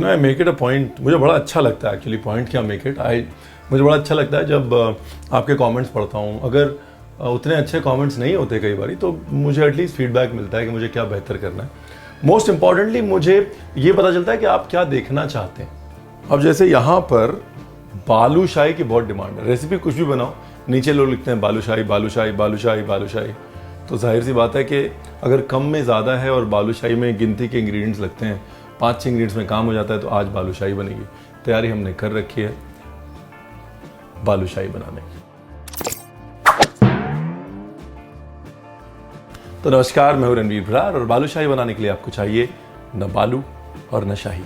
I make it a point, मुझे बड़ा अच्छा लगता है एक्चुअली, पॉइंट क्या मेक इट, मुझे बड़ा अच्छा लगता है जब आपके कमेंट्स पढ़ता हूँ। अगर उतने अच्छे कमेंट्स नहीं होते कई बार, तो मुझे एटलीस्ट फीडबैक मिलता है कि मुझे क्या बेहतर करना है। मोस्ट इंपॉर्टेंटली मुझे ये पता चलता है कि आप क्या देखना चाहते हैं। अब जैसे यहाँ पर बालूशाही की बहुत डिमांड है, रेसिपी कुछ भी बनाओ नीचे लोग लिखते हैं बालूशाही बालूशाही बालूशाही बालूशाही। तो जाहिर सी बात है कि अगर कम में ज़्यादा है और बालूशाही में गिनती के इंग्रेडिएंट्स लगते हैं, 5-6 इंग्रेडिएंट्स में काम हो जाता है, तो आज बालूशाही बनेगी। तैयारी हमने कर रखी है बालूशाही बनाने की। तो नमस्कार, मैं हूं रणवीर भरार और बालूशाही बनाने के लिए आपको चाहिए न बालू और न शाही।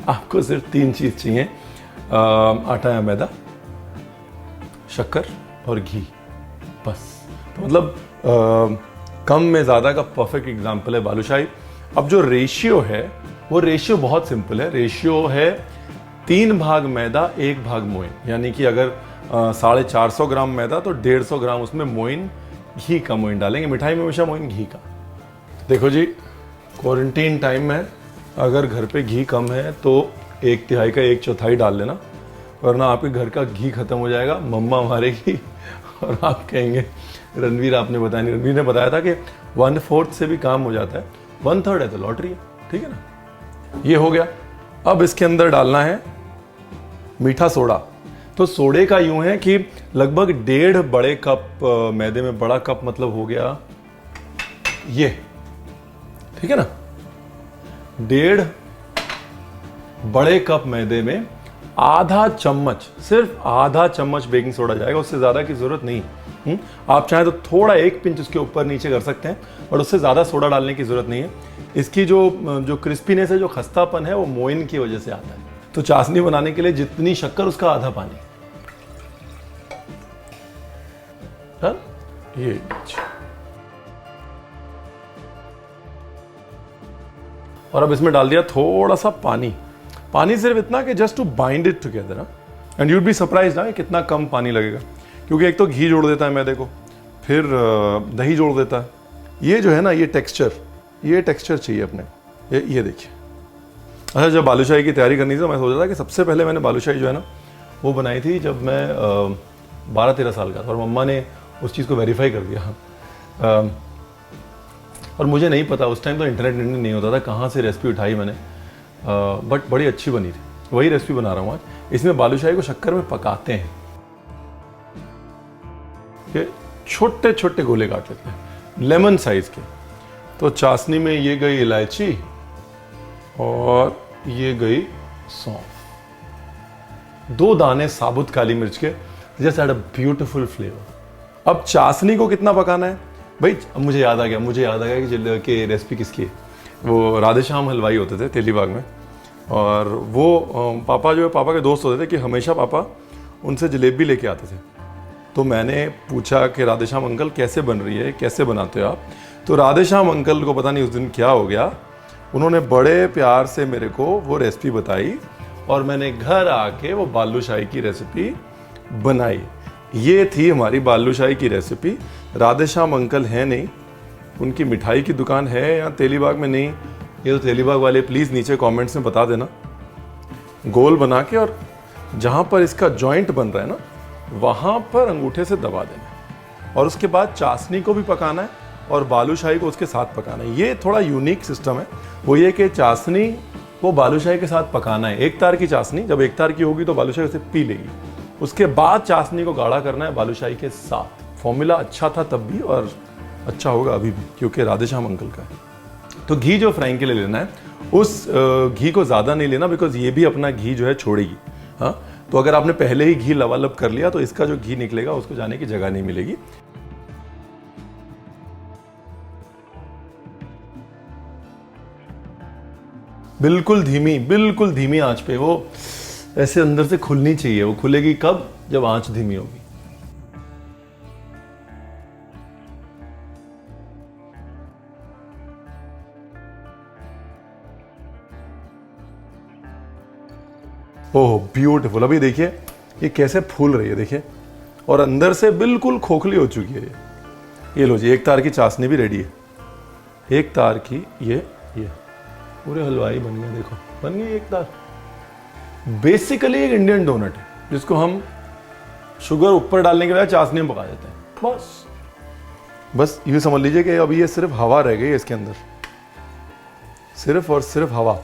आपको सिर्फ 3 चीज़ चाहिए, आटा या मैदा, शक्कर और घी, बस। तो मतलब कम में ज़्यादा का परफेक्ट एग्जाम्पल है बालूशाही। अब जो रेशियो है वो रेशियो बहुत सिंपल है। रेशियो है 3 भाग मैदा 1 भाग मोइन, यानी कि अगर 450 ग्राम मैदा तो 150 ग्राम उसमें मोइन, घी का मोइन डालेंगे। मिठाई में हमेशा मोइन घी का। देखो जी, क्वारंटीन टाइम में अगर घर पे घी कम है तो 1/3 का 1/4 डाल लेना, वरना आपके घर का घी खत्म हो जाएगा, मम्मा मारेगी और आप कहेंगे रणवीर आपने बताया नहीं। रणवीर ने बताया था कि 1/4 से भी काम हो जाता है, 1/3 है तो लॉटरी है, ठीक है ना। ये हो गया। अब इसके अंदर डालना है मीठा सोडा। तो सोडे का यूं है कि लगभग 1.5 बड़े कप मैदे में, बड़ा कप मतलब हो गया ये, ठीक है ना। 1.5 बड़े कप मैदे में आधा चम्मच, सिर्फ आधा चम्मच बेकिंग सोडा जाएगा, उससे ज्यादा की जरूरत नहीं। आप चाहें तो थोड़ा 1 पिंच उसके ऊपर नीचे कर सकते हैं, और उससे ज्यादा सोडा डालने की जरूरत नहीं है। इसकी जो क्रिस्पीनेस है, जो खस्तापन है, वो मोइन की वजह से आता है। तो चाशनी बनाने के लिए जितनी शक्कर उसका आधा पानी। ये और अब इसमें डाल दिया थोड़ा सा पानी। पानी सिर्फ इतना कि just to bind it together ना, एंड यूड बी सरप्राइज्ड ना कितना कम पानी लगेगा, क्योंकि एक तो घी जोड़ देता है मैदे को, फिर दही जोड़ देता है। ये जो है ना, ये टेक्सचर चाहिए अपने। ये देखिए। अच्छा, जब बालूशाही की तैयारी करनी थी, मैं सोचा था कि सबसे पहले मैंने बालूशाही जो है ना वो बनाई थी जब मैं 12-13 साल का था, और मम्मा ने उस चीज़ को वेरीफाई कर दिया। और मुझे नहीं पता उस टाइम, तो इंटरनेट नहीं होता था, कहाँ से रेसिपी उठाई मैंने, बट बड़ी अच्छी बनी थी। वही रेसिपी बना रहा हूँ आज। इसमें बालूशाही को शक्कर में पकाते हैं। ये छोटे छोटे गोले काट लेते हैं, लेमन साइज के। तो चाशनी में ये गई इलायची और ये गई सौंफ, 2 दाने साबुत काली मिर्च के, just had a beautiful flavour. अब चाशनी को कितना पकाना है भाई, मुझे याद आ गया कि रेसिपी किसकी है। वो राधेश्याम हलवाई होते थे तेलीबाग में, और वो पापा के दोस्त होते थे कि हमेशा पापा उनसे जलेबी लेके आते थे। तो मैंने पूछा कि राधेश्याम अंकल कैसे बन रही है, कैसे बनाते हो आप। तो राधेश्याम अंकल को पता नहीं उस दिन क्या हो गया, उन्होंने बड़े प्यार से मेरे को वो रेसिपी बताई, और मैंने घर आके वो बालूशाही की रेसिपी बनाई। ये थी हमारी बालूशाही की रेसिपी। राधेश्याम अंकल हैं नहीं, उनकी मिठाई की दुकान है या तेलीबाग में नहीं, ये तो तेलीबाग वाले प्लीज़ नीचे कमेंट्स में बता देना। गोल बना के, और जहाँ पर इसका जॉइंट बन रहा है ना, वहाँ पर अंगूठे से दबा देना, और उसके बाद चाशनी को भी पकाना है और बालूशाही को उसके साथ पकाना है। ये थोड़ा यूनिक सिस्टम है। वो ये कि चाशनी को बालूशाही के साथ पकाना है। 1 तार की चाशनी, जब 1 तार की होगी तो बालूशाही उसे पी लेगी। उसके बाद चाशनी को गाढ़ा करना है बालूशाही के साथ। फॉर्मूला अच्छा था तब भी, और अच्छा होगा अभी भी, क्योंकि राधेश्याम अंकल का है। तो घी जो फ्राइंग के लिए लेना है, उस घी को ज़्यादा नहीं लेना, बिकॉज ये भी अपना घी जो है छोड़ेगी। हाँ, तो अगर आपने पहले ही घी लबालब कर लिया तो इसका जो घी निकलेगा उसको जाने की जगह नहीं मिलेगी। बिल्कुल धीमी आंच पे वो ऐसे अंदर से खुलनी चाहिए। वो खुलेगी कब, जब आंच धीमी होगी। Oh beautiful. अभी देखिए ये कैसे फूल रही है, देखिए, और अंदर से बिल्कुल खोखली हो चुकी है। ये लो जी, 1 तार की चाशनी भी रेडी है। 1 तार की ये पूरे हलवाई बन गए, देखो बन गई एक दाल। बेसिकली एक इंडियन डोनट है जिसको हम शुगर ऊपर डालने के बाद चाशनी में पका देते हैं। बस ये समझ लीजिए कि अभी ये सिर्फ हवा रह गई है इसके अंदर, सिर्फ और सिर्फ हवा।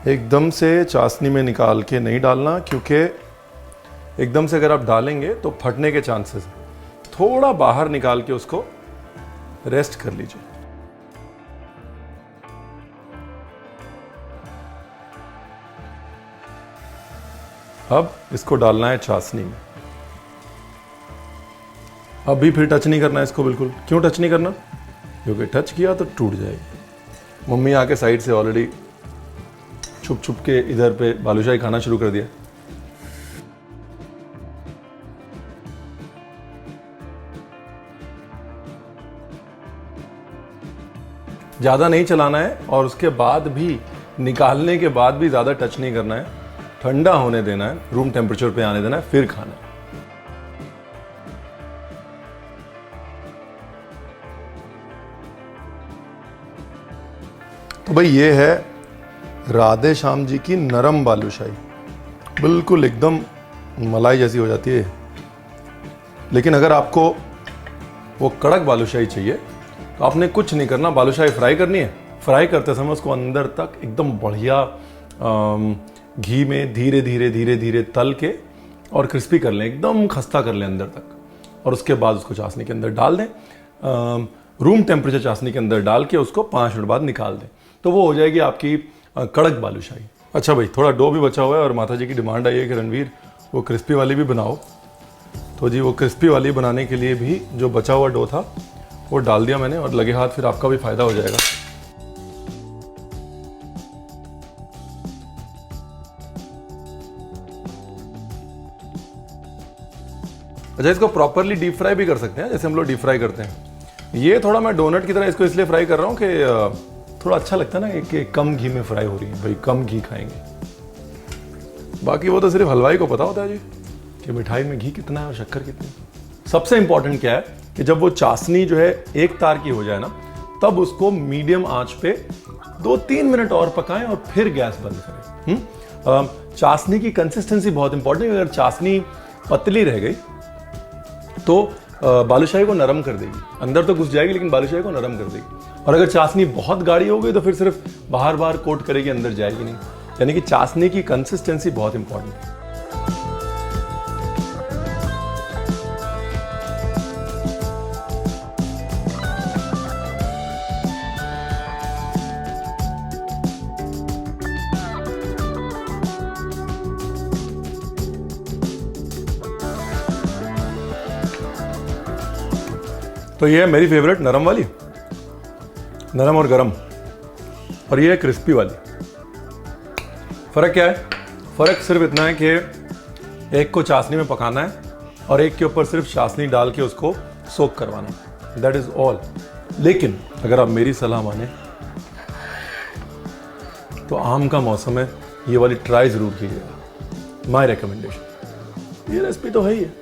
एकदम से चाशनी में निकाल के नहीं डालना, क्योंकि एकदम से अगर आप डालेंगे तो फटने के चांसेस हैं। थोड़ा बाहर निकाल के उसको रेस्ट कर लीजिए। अब इसको डालना है चाशनी में। अभी फिर टच नहीं करना है इसको बिल्कुल। क्यों टच नहीं करना? क्योंकि टच किया तो टूट जाएगी। मम्मी आके साइड से ऑलरेडी छुप छुप के इधर पे बालूशाही खाना शुरू कर दिया। ज़्यादा नहीं चलाना है और उसके बाद भी, निकालने के बाद भी ज़्यादा टच नहीं करना है। ठंडा होने देना है, रूम टेम्परेचर पे आने देना है, फिर खाना है। तो भाई ये है राधे श्याम जी की नरम बालूशाही, बिल्कुल एकदम मलाई जैसी हो जाती है। लेकिन अगर आपको वो कड़क बालूशाही चाहिए तो आपने कुछ नहीं करना, बालूशाही फ्राई करनी है। फ्राई करते समय उसको अंदर तक एकदम बढ़िया घी में धीरे धीरे धीरे धीरे तल के और क्रिस्पी कर लें, एकदम खस्ता कर लें अंदर तक। और उसके बाद उसको चाशनी के अंदर डाल दें, रूम टेम्परेचर चाशनी के अंदर डाल के उसको 5 मिनट बाद निकाल दें, तो वो हो जाएगी आपकी कड़क बालूशाही। अच्छा भाई, थोड़ा डो भी बचा हुआ है और माता जी की डिमांड आई है कि रणवीर वो क्रिस्पी वाली भी बनाओ। तो जी वो क्रिस्पी वाली बनाने के लिए भी जो बचा हुआ डो था वो डाल दिया मैंने, और लगे हाथ फिर आपका भी फायदा हो जाएगा। अच्छा, इसको प्रॉपरली डीप फ्राई भी कर सकते हैं, जैसे हम लोग डीप फ्राई करते हैं। ये थोड़ा मैं डोनट की तरह इसको इसलिए फ्राई कर रहा हूँ कि थोड़ा अच्छा लगता है ना कि कम घी में फ्राई हो रही है। भाई कम घी खाएंगे, बाकी वो तो सिर्फ हलवाई को पता होता है जी कि मिठाई में घी कितना है और शक्कर कितनी है। सबसे इंपॉर्टेंट क्या है कि जब वो चाशनी जो है एक तार की हो जाए ना, तब उसको मीडियम आंच पे 2-3 मिनट और पकाएं और फिर गैस बंद करें। चाशनी की कंसिस्टेंसी बहुत इंपॉर्टेंट है। अगर चाशनी पतली रह गई तो बालूशाही को नरम कर देगी, अंदर तो घुस जाएगी लेकिन बालूशाही को नरम कर देगी। और अगर चाशनी बहुत गाढ़ी हो गई तो फिर सिर्फ बाहर बाहर कोट करेगी, अंदर जाएगी नहीं। यानी कि चाशनी की कंसिस्टेंसी बहुत इंपॉर्टेंट है। तो ये है मेरी फेवरेट नरम वाली, नरम और गरम, और ये है क्रिस्पी वाली। फ़र्क क्या है? फ़र्क सिर्फ इतना है कि एक को चाशनी में पकाना है और एक के ऊपर सिर्फ चाशनी डाल के उसको सोक करवाना है, दैट इज़ ऑल। लेकिन अगर आप मेरी सलाह माने तो आम का मौसम है, ये वाली ट्राई ज़रूर कीजिएगा, माय रिकमेंडेशन। ये रेसिपी तो है ही है।